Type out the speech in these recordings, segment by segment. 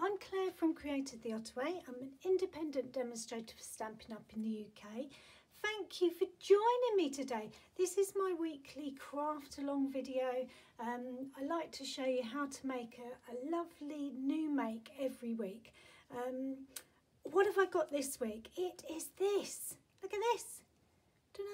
I'm Claire from Created the Ottaway. I'm an independent demonstrator for Stampin' Up in the UK. Thank you for joining me today. This is my weekly craft along video. I like to show you how to make a lovely new make every week. What have I got this week? It is this. Look at this. Ta-da!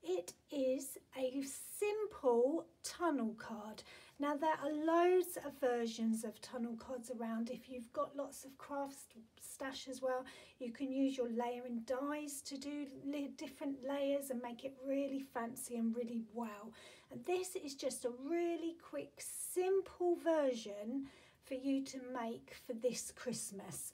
It is a simple tunnel card. Now there are loads of versions of tunnel cards around. If you've got lots of craft stash as well, you can use your layering dies to do different layers and make it really fancy and really well. And this is just a really quick, simple version for you to make for this Christmas.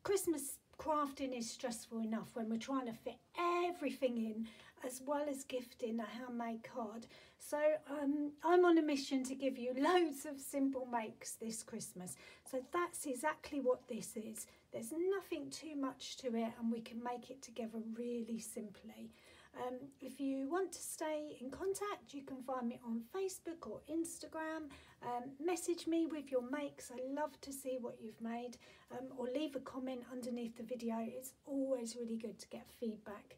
Christmas crafting is stressful enough when we're trying to fit everything in, as well as gifting a handmade card. So I'm on a mission to give you loads of simple makes this Christmas. So that's exactly what this is. There's nothing too much to it and we can make it together really simply. If you want to stay in contact, you can find me on Facebook or Instagram. Message me with your makes. I love to see what you've made, or leave a comment underneath the video. It's always really good to get feedback.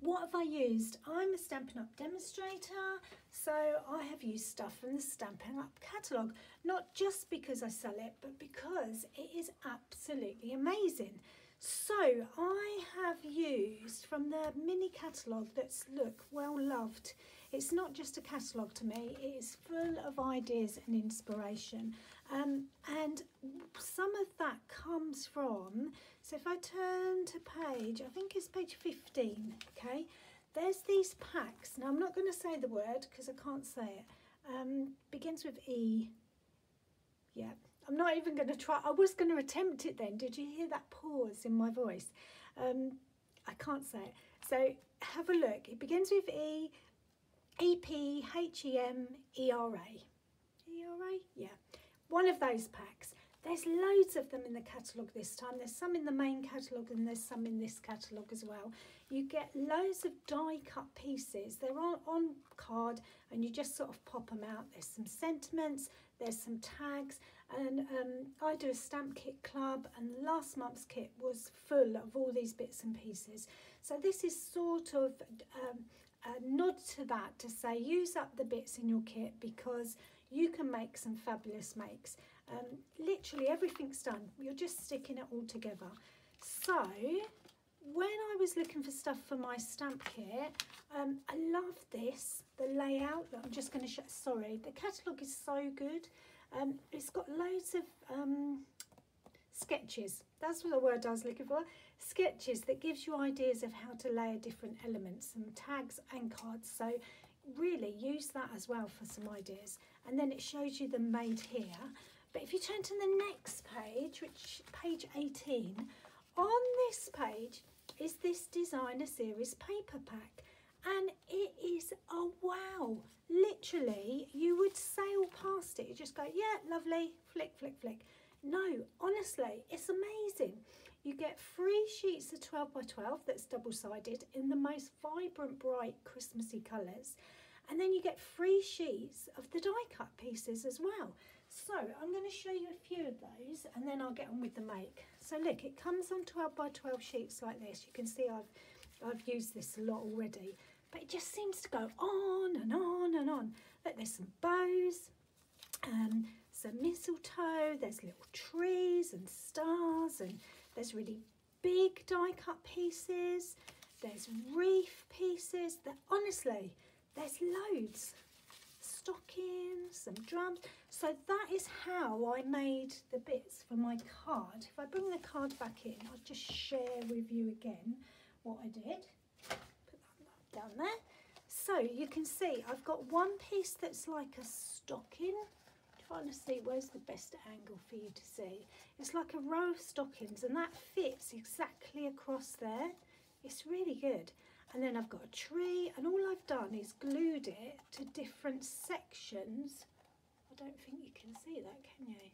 What have I used? I'm a Stampin' Up demonstrator, so I have used stuff from the Stampin' Up catalogue, not just because I sell it, but because it is absolutely amazing. So I have used from the mini catalogue that's, look, well loved. It's not just a catalogue to me, it is full of ideas and inspiration. And some of that comes from, so if I turn to page, I think it's page 15, okay? There's these packs. Now I'm not going to say the word because I can't say it. Begins with E. Yeah. I'm not even going to try. I was going to attempt it then. Did you hear that pause in my voice? I can't say it. So have a look. It begins with E, E-P, H-E-M, E-R-A. E-R-A? Yeah. One of those packs. There's loads of them in the catalogue this time. There's some in the main catalogue and there's some in this catalogue as well. You get loads of die cut pieces. They're on card and you just sort of pop them out. There's some sentiments, there's some tags, and I do a stamp kit club, and last month's kit was full of all these bits and pieces. So this is sort of a nod to that, to say use up the bits in your kit because you can make some fabulous makes. Literally everything's done. You're just sticking it all together. So when I was looking for stuff for my stamp kit, I love this, the layout. I'm just going to show, sorry, the catalogue is so good. It's got loads of sketches. That's what the word I was looking for. Sketches that gives you ideas of how to layer different elements and tags and cards. So really use that as well for some ideas. And then it shows you them made here. But if you turn to the next page, which page 18, on this page is this designer series paper pack. And it is a wow. Literally, you would sail past it. You just go, yeah, lovely, flick, flick, flick. No, honestly, it's amazing. You get 3 sheets of 12 by 12 that's double-sided in the most vibrant, bright, Christmassy colours. And then you get 3 sheets of the die cut pieces as well. So I'm going to show you a few of those and then I'll get on with the make. So look, it comes on 12 by 12 sheets like this. You can see I've used this a lot already, but it just seems to go on and on and on. Look, there's some bows, some mistletoe, there's little trees and stars, and there's really big die cut pieces, there's wreath pieces. Honestly, there's loads. Stockings, some drums. So that is how I made the bits for my card. If I bring the card back in, I'll just share with you again what I did. Put that down there. So you can see I've got one piece that's like a stocking. Trying to see where's the best angle for you to see. It's like a row of stockings and that fits exactly across there. It's really good. And then I've got a tree, and all I've done is glued it to different sections. I don't think you can see that, can you?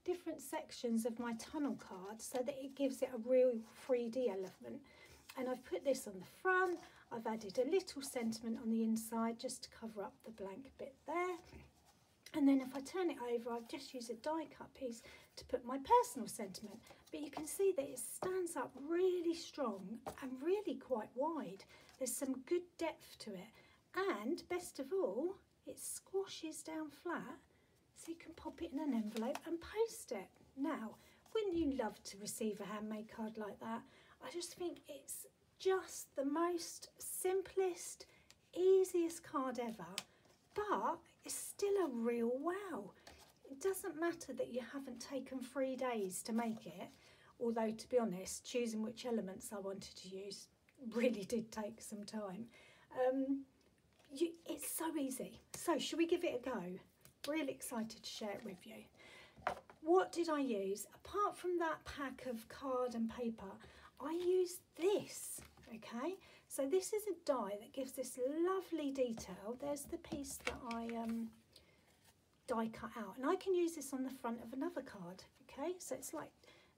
Different sections of my tunnel card so that it gives it a real 3D element. And I've put this on the front. I've added a little sentiment on the inside just to cover up the blank bit there. And then if I turn it over, I've just used a die cut piece to put my personal sentiment. But you can see that it stands up really strong and really quite wide. There's some good depth to it. And best of all, it squashes down flat, so you can pop it in an envelope and post it. Now, wouldn't you love to receive a handmade card like that? I just think it's just the most simplest, easiest card ever, but it's still a real wow. It doesn't matter that you haven't taken 3 days to make it, although to be honest, choosing which elements I wanted to use really did take some time. It's so easy. So should we give it a go? Really excited to share it with you. What did I use? Apart from that pack of card and paper, I used this, okay? So this is a die that gives this lovely detail. There's the piece that I die cut out, and I can use this on the front of another card, okay? So it's like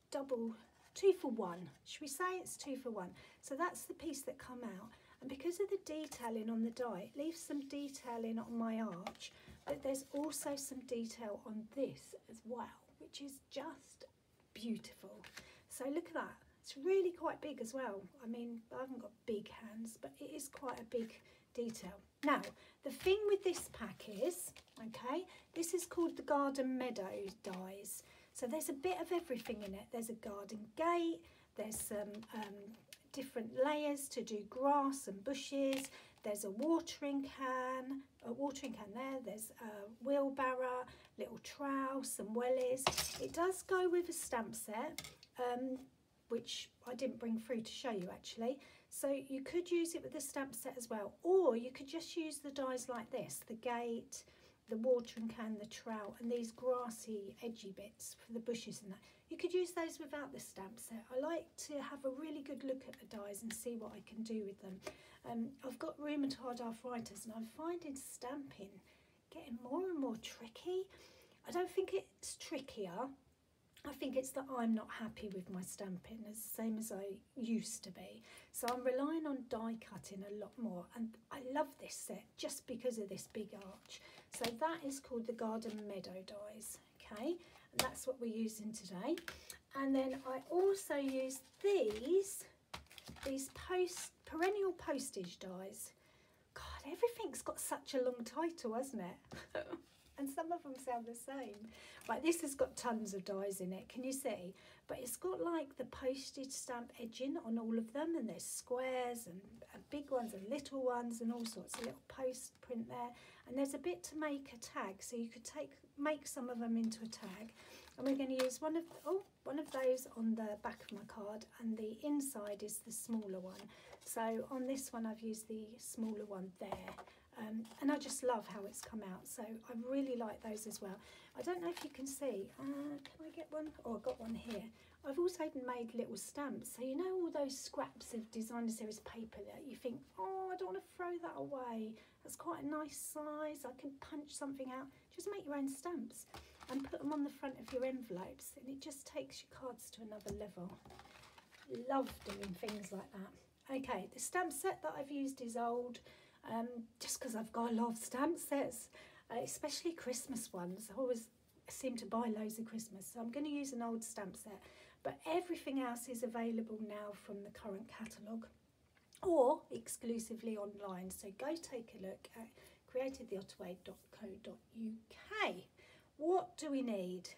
double, 2 for 1. Should we say it's 2 for 1? So that's the piece that come out, and because of the detailing on the die, it leaves some detailing on my arch, but there's also some detail on this as well, which is just beautiful. So look at that. It's really quite big as well. I mean, I haven't got big hands, but it is quite a big detail. Now, the thing with this pack is, okay, this is called the Garden Meadow dies. So there's a bit of everything in it. There's a garden gate, there's some different layers to do grass and bushes, there's a watering can there, there's a wheelbarrow, little trowel, some wellies. It does go with a stamp set, which I didn't bring through to show you actually. So you could use it with the stamp set as well, or you could just use the dies like this, the gate, the watering can, the trowel, and these grassy edgy bits for the bushes and that. You could use those without the stamp set. I like to have a really good look at the dies and see what I can do with them. I've got rheumatoid arthritis and I'm finding stamping getting more and more tricky. I don't think it's trickier. I think it's that I'm not happy with my stamping, as same as I used to be. So I'm relying on die cutting a lot more, and I love this set just because of this big arch. So that is called the Garden Meadow dies, okay? And that's what we're using today. And then I also use these perennial postage dies. God, everything's got such a long title, hasn't it? And some of them sound the same. Right, this has got tons of dies in it, can you see? But it's got like the postage stamp edging on all of them, and there's squares and big ones and little ones and all sorts of little post print there. And there's a bit to make a tag, so you could make some of them into a tag. And we're going to use one of those on the back of my card, and the inside is the smaller one. So on this one I've used the smaller one there. And I just love how it's come out, so I really like those as well. I don't know if you can see, can I get one? Oh, I've got one here. I've also made little stamps, so you know all those scraps of designer series paper that you think, oh, I don't want to throw that away, that's quite a nice size, I can punch something out. Just make your own stamps and put them on the front of your envelopes, and it just takes your cards to another level. Love doing things like that. Okay, the stamp set that I've used is old, just because I've got a lot of stamp sets, especially Christmas ones. I always seem to buy loads of Christmas, so I'm going to use an old stamp set, but everything else is available now from the current catalogue or exclusively online, so go take a look at createtheottaway.co.uk. What do we need?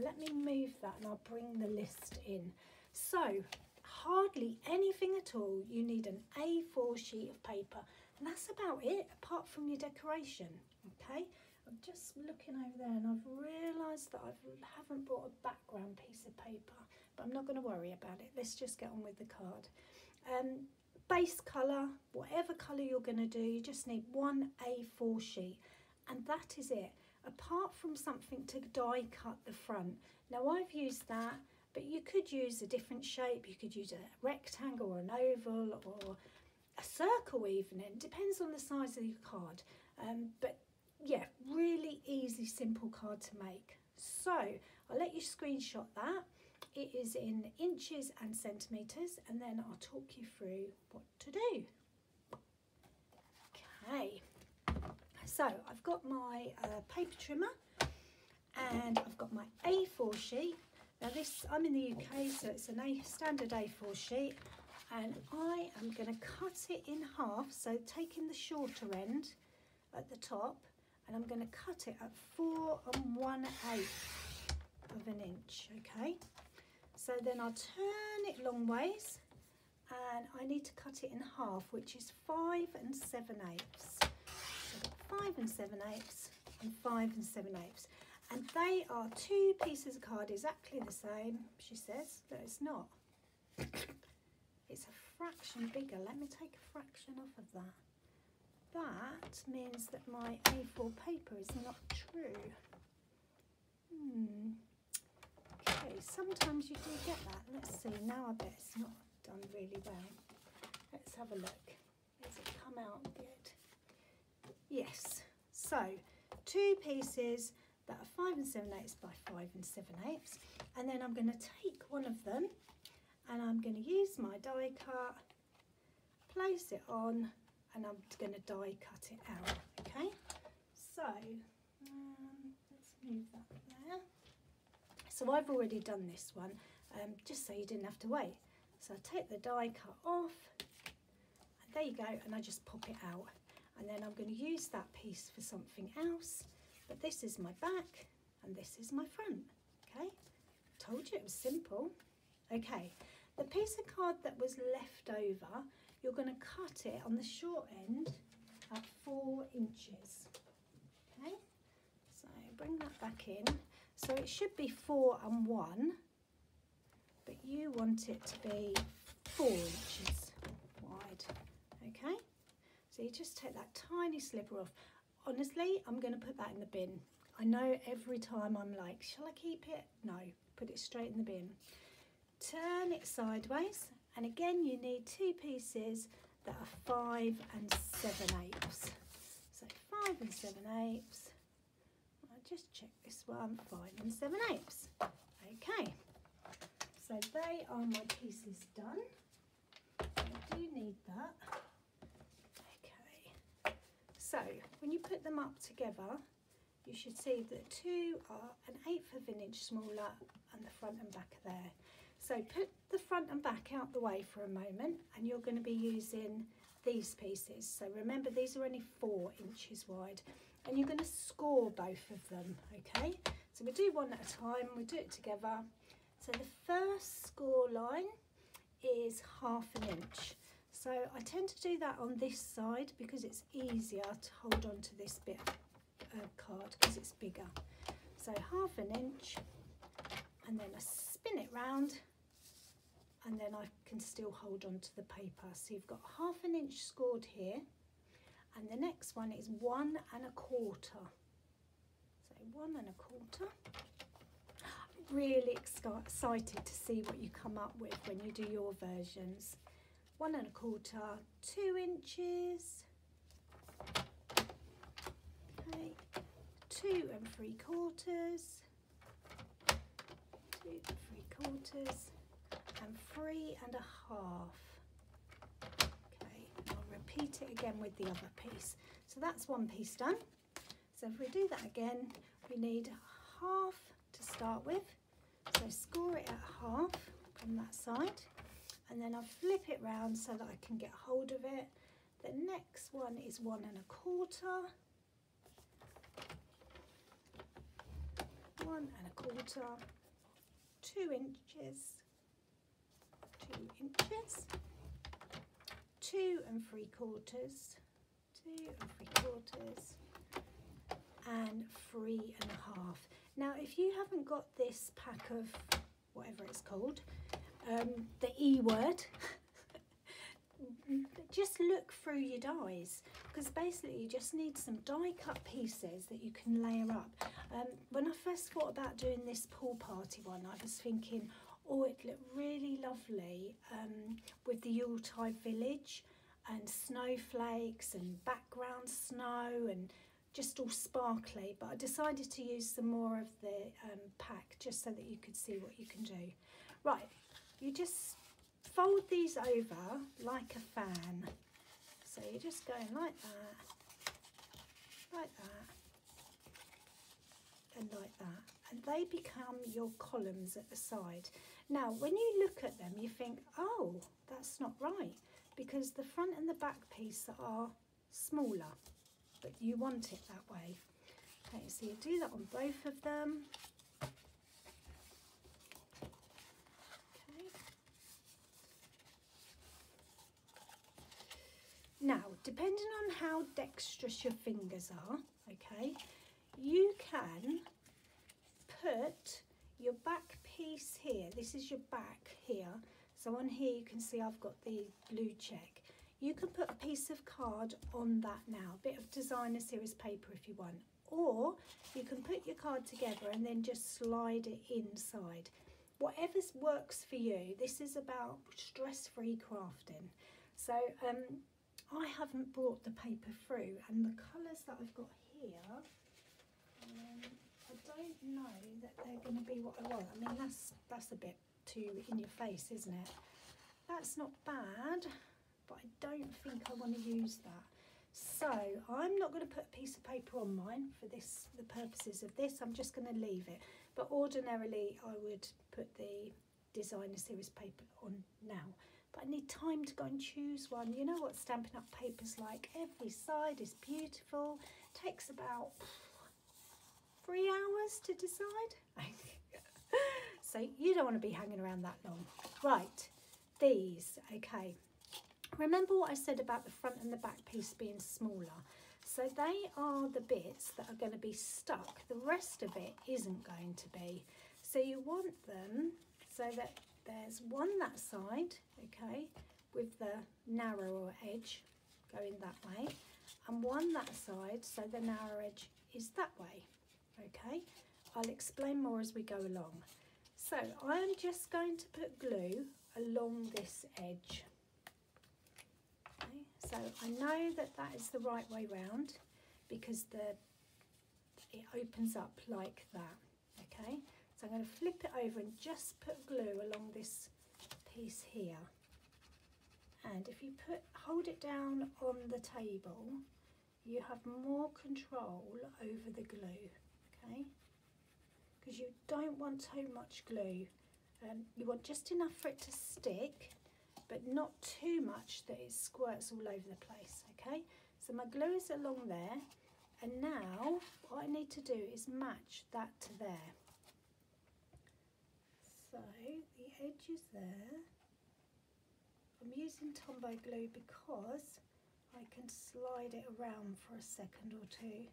Let me move that and I'll bring the list in. So hardly anything at all. You need an A4 sheet of paper, and that's about it, apart from your decoration, okay? I'm just looking over there and I've realised that I haven't brought a background piece of paper, but I'm not going to worry about it. Let's just get on with the card. Base colour, whatever colour you're going to do, you just need one A4 sheet, and that is it, apart from something to die cut the front. Now I've used that, but you could use a different shape. You could use a rectangle or an oval or a circle even. It depends on the size of your card. But yeah, really easy, simple card to make. So I'll let you screenshot that. It is in inches and centimetres, and then I'll talk you through what to do. Okay, So I've got my paper trimmer and I've got my A4 sheet. Now this, I'm in the UK, so it's a standard A4 sheet, and I am going to cut it in half, so taking the shorter end at the top, and I'm going to cut it at 4 1/8 of an inch, okay? So then I'll turn it long ways, and I need to cut it in half, which is 5 7/8. So 5 7/8 and 5 7/8. And they are two pieces of card exactly the same, she says. No, it's not. It's a fraction bigger. Let me take a fraction off of that. That means that my A4 paper is not true. Okay, sometimes you do get that. Let's see. Now I bet it's not done really well. Let's have a look. Does it come out good? Yes. So, two pieces that are 5 7/8 by 5 7/8, and then I'm going to take one of them and I'm going to use my die cut, place it on, and I'm going to die cut it out. Okay, so let's move that there. So I've already done this one, just so you didn't have to wait. So I take the die cut off, and there you go, and I just pop it out, and then I'm going to use that piece for something else. But this is my back and this is my front, okay? Told you it was simple. Okay, the piece of card that was left over, you're going to cut it on the short end at 4 inches, okay? So bring that back in. So it should be 4 1, but you want it to be 4 inches wide, okay? So you just take that tiny sliver off. Honestly, I'm going to put that in the bin. I know every time I'm like, shall I keep it? No, put it straight in the bin. Turn it sideways, and again you need two pieces that are 5 7/8. So 5 7/8. I'll just check this one, 5 7/8. Okay, so they are my pieces done. I do need that. So when you put them up together, you should see that two are 1/8 of an inch smaller and the front and back are there. So put the front and back out the way for a moment, and you're going to be using these pieces. So remember, these are only 4 inches wide, and you're going to score both of them, okay? So we do one at a time, we do it together. So the first score line is 1/2 inch. So I tend to do that on this side because it's easier to hold on to this bit of card because it's bigger. So 1/2 inch, and then I spin it round, and then I can still hold on to the paper. So you've got 1/2 inch scored here, and the next one is 1 1/4. So 1 1/4. I'm really excited to see what you come up with when you do your versions. 1 1/4, 2 inches, okay, 2 3/4, 2 3/4, and 3 1/2. Okay, and I'll repeat it again with the other piece. So that's one piece done. So if we do that again, we need 1/2 to start with. So score it at 1/2 on that side. And then I'll flip it round so that I can get hold of it. The next one is 1 1/4, 1 1/4, 2 inches, 2 inches, 2 3/4, 2 3/4, and 3 1/2. Now, if you haven't got this pack of whatever it's called, the E word, just look through your dies, because basically you just need some die cut pieces that you can layer up. When I first thought about doing this pool party one, I was thinking, oh, it looked really lovely with the Yuletide village and snowflakes and background snow and just all sparkly, but I decided to use some more of the pack just so that you could see what you can do. Right, you just fold these over like a fan. So you're just going like that, like that and like that, and they become your columns at the side. Now when you look at them you think, oh, that's not right, because the front and the back piece are smaller, but you want it that way. Okay, so you do that on both of them. Okay. Now, depending on how dexterous your fingers are, okay, you can put your back piece here. This is your back here. So on here you can see I've got the blue check. You can put a piece of card on that now, a bit of designer series paper if you want. Or you can put your card together and then just slide it inside. Whatever works for you. This is about stress-free crafting. So I haven't brought the paper through, and the colours that I've got here, I don't know that they're going to be what I want. I mean, that's a bit too in your face, isn't it? That's not bad, but I don't think I want to use that. So I'm not going to put a piece of paper on mine for this, the purposes of this. I'm just going to leave it. But ordinarily I would put the designer series paper on now. But I need time to go and choose one. You know what Stampin' Up paper's like. Every side is beautiful. Takes about 3 hours to decide. So you don't want to be hanging around that long. Right, these, okay. Remember what I said about the front and the back piece being smaller. So they are the bits that are going to be stuck. The rest of it isn't going to be. So you want them so that there's one that side, okay, with the narrower edge going that way, and one that side, so the narrow edge is that way, okay. I'll explain more as we go along. So I'm just going to put glue along this edge. Okay, so I know that that is the right way round because it opens up like that, okay. So I'm going to flip it over and just put glue along this piece here. And if you hold it down on the table, you have more control over the glue, okay? Because you don't want too much glue. You want just enough for it to stick, but not too much that it squirts all over the place, okay? So my glue is along there, and now what I need to do is match that to there. So the edge is there. I'm using Tombow glue because I can slide it around for a second or two.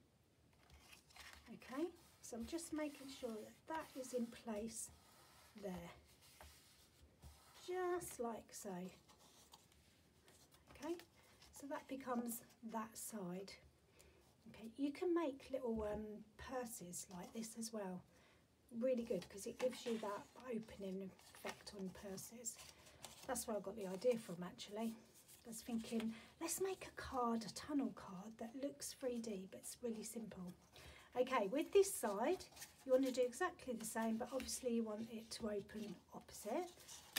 Okay, so I'm just making sure that that is in place there. Just like so. Okay, so that becomes that side. Okay, you can make little purses like this as well. Really good because it gives you that opening effect on purses. That's where I got the idea from actually. I was thinking, let's make a card, a tunnel card that looks 3D but it's really simple. Okay, with this side you want to do exactly the same, but obviously you want it to open opposite.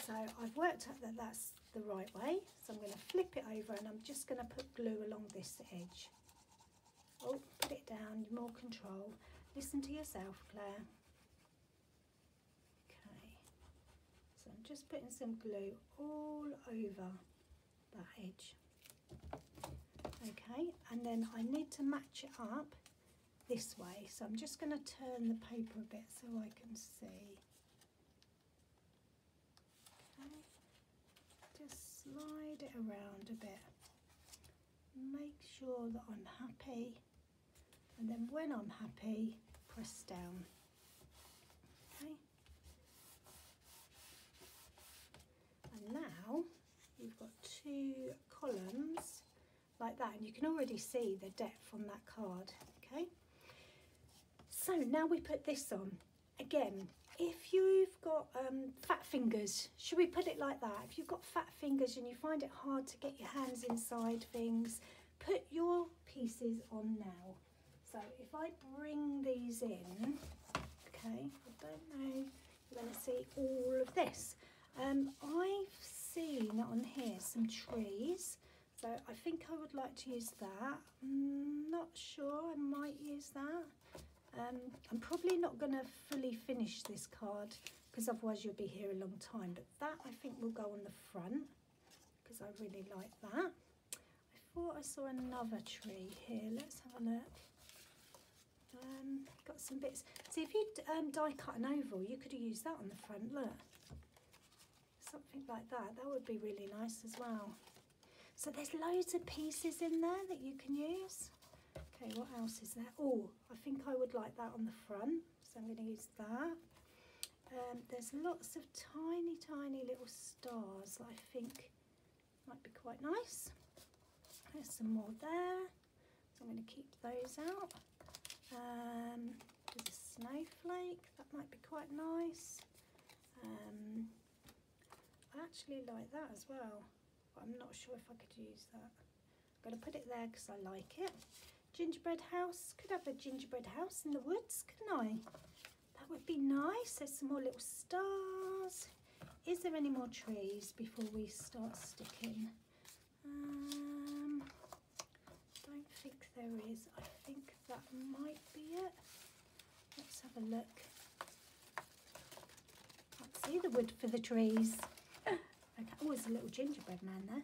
So I've worked out that that's the right way. So I'm going to flip it over and I'm just going to put glue along this edge. Oh, put it down, more control. Listen to yourself, Claire. So I'm just putting some glue all over that edge. Okay, and then I need to match it up this way. So I'm just going to turn the paper a bit so I can see. Okay, just slide it around a bit. Make sure that I'm happy. And then when I'm happy, press down. Okay. And now you've got 2 columns like that, and you can already see the depth on that card, okay? So now we put this on. Again, if you've got fat fingers, should we put it like that? If you've got fat fingers and you find it hard to get your hands inside things, put your pieces on now. So if I bring these in, okay, I don't know, you're going to see all of this. I've seen on here some trees So I think I would like to use that. Not sure, I might use that. I'm probably not going to fully finish this card because otherwise you'll be here a long time, but that I think will go on the front because I really like that. I thought I saw another tree here. Let's have a look. Got some bits. See, if you die cut an oval, you could have used that on the front. Look, something like that. That would be really nice as well. So there's loads of pieces in there that you can use. Okay, what else is there? Oh, I think I would like that on the front, so I'm going to use that. There's lots of tiny, tiny little stars that I think might be quite nice. There's some more there, so I'm going to keep those out. There's a snowflake, that might be quite nice. I actually like that as well, but I'm not sure if I could use that. I'm going to put it there because I like it. Gingerbread house, could have a gingerbread house in the woods, couldn't I? That would be nice. There's some more little stars. Is there any more trees before we start sticking? Don't think there is. I think that might be it. Let's have a look. Can't see the wood for the trees. Okay. Oh, there's a little gingerbread man there.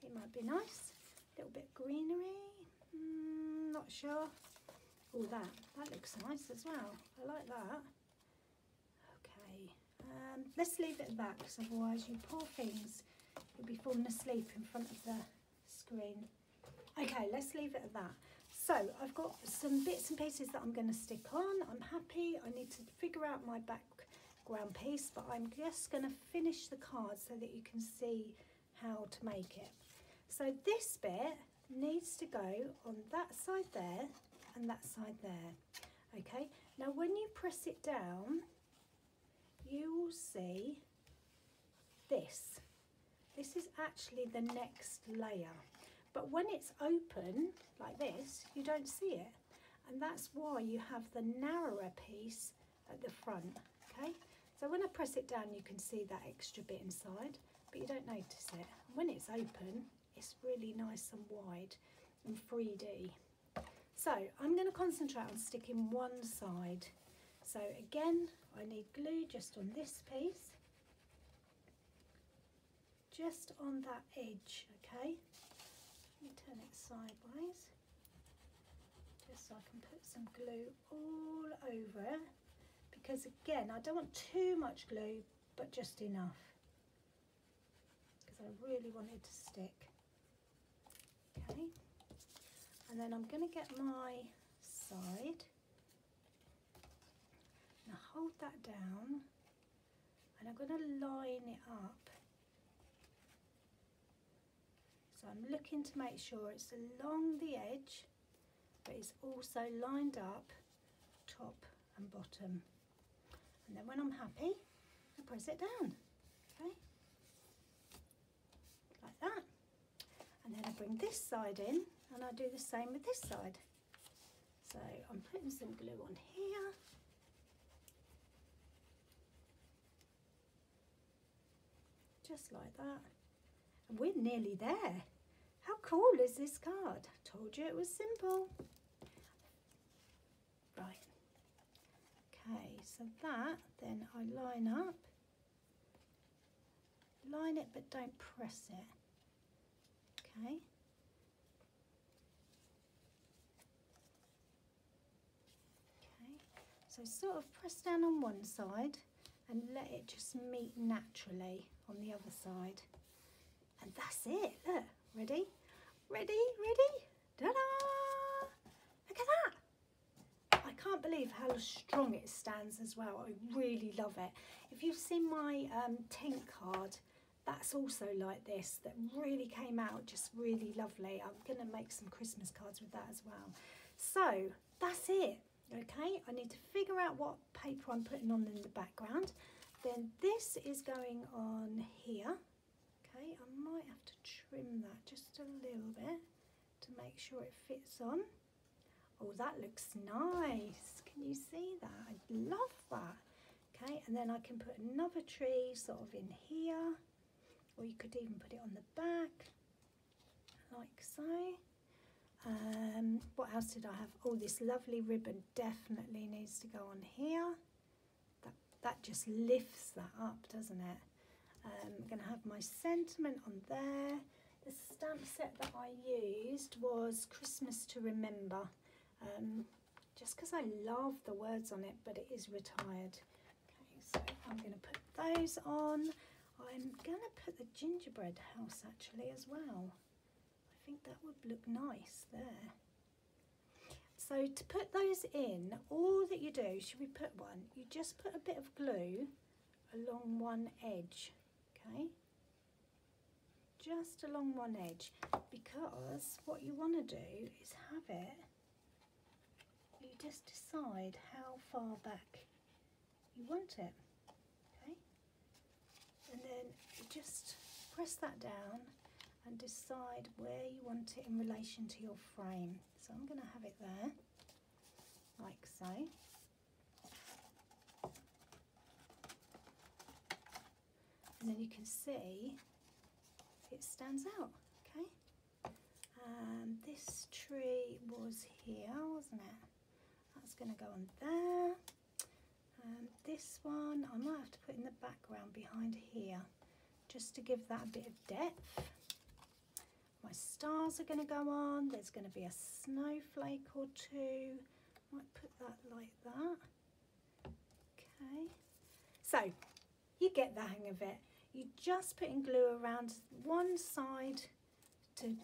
It might be nice. A little bit of greenery. Not sure. Oh, that looks nice as well. I like that. Okay, let's leave it at that because otherwise you poor things, you'll be falling asleep in front of the screen. Okay, let's leave it at that. So I've got some bits and pieces that I'm going to stick on. I'm happy. I need to figure out my background piece, but I'm just going to finish the card so that you can see how to make it. So this bit needs to go on that side there and that side there. Okay, now when you press it down, you will see this. This is actually the next layer, but when it's open like this, you don't see it, and that's why you have the narrower piece at the front. Okay, so when I press it down, you can see that extra bit inside, but you don't notice it. When it's open, it's really nice and wide and 3D. So I'm going to concentrate on sticking one side. So again, I need glue just on this piece, just on that edge. Okay, let me turn it sideways just so I can put some glue all over it, because again, I don't want too much glue, but just enough, because I really want it to stick. Okay, and then I'm going to get my side, now hold that down, and I'm going to line it up. So I'm looking to make sure it's along the edge, but it's also lined up top and bottom. And then when I'm happy, I press it down, okay, like that. And then I bring this side in and I do the same with this side. So I'm putting some glue on here. Just like that. And we're nearly there. How cool is this card? I told you it was simple. Right. Okay, so that, then I line up. Line it, but don't press it. Okay. Okay, so sort of press down on one side and let it just meet naturally on the other side. And that's it. Look, ready? Ready? Ready? Ta-da! Look at that! I can't believe how strong it stands as well. I really love it. If you've seen my Tink card, that's also like this, that really came out just really lovely. I'm going to make some Christmas cards with that as well. So that's it. Okay, I need to figure out what paper I'm putting on in the background. Then this is going on here. Okay, I might have to trim that just a little bit to make sure it fits on. Oh, that looks nice. Can you see that? I love that. Okay, and then I can put another tree sort of in here, or you could even put it on the back. like so. What else did I have? Oh, this lovely ribbon definitely needs to go on here. That just lifts that up, doesn't it? I'm going to have my sentiment on there. The stamp set that I used was Christmas to Remember, just because I love the words on it, but it is retired. Okay, so I'm going to put those on. I'm going to put the gingerbread house actually as well. I think that would look nice there. So to put those in, all that you do, should we put one? You just put a bit of glue along one edge, okay? Just along one edge, because what you want to do is have it, you just decide how far back you want it, okay? And then you just press that down and decide where you want it in relation to your frame. So I'm going to have it there, like so. And then you can see it stands out, okay? This tree was here, wasn't it? That's going to go on there. This one I might have to put in the background behind here, just to give that a bit of depth. My stars are going to go on. There's going to be a snowflake or two. Might put that like that. Okay. So you get the hang of it. You just putting glue around one side to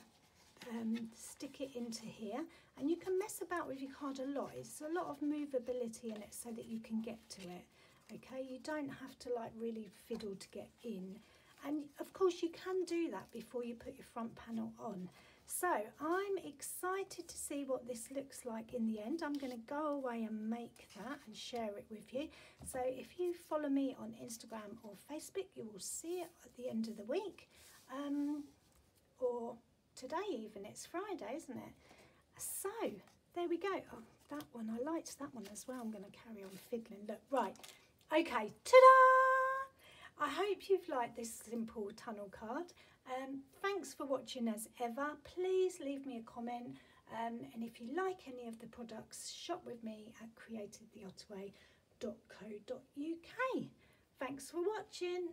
stick it into here, and you can mess about with your card a lot. It's a lot of movability in it so that you can get to it. Okay, you don't have to like really fiddle to get in. And of course you can do that before you put your front panel on. So I'm excited to see what this looks like in the end. I'm going to go away and make that and share it with you. So if you follow me on Instagram or Facebook, you will see it at the end of the week. Or today even, it's Friday, isn't it? So there we go. Oh, that one, I liked that one as well. I'm going to carry on fiddling. Look, right. Okay, ta-da! I hope you've liked this simple tunnel card. Thanks for watching as ever. Please leave me a comment, and if you like any of the products, shop with me at creativetheottaway.co.uk. Thanks for watching.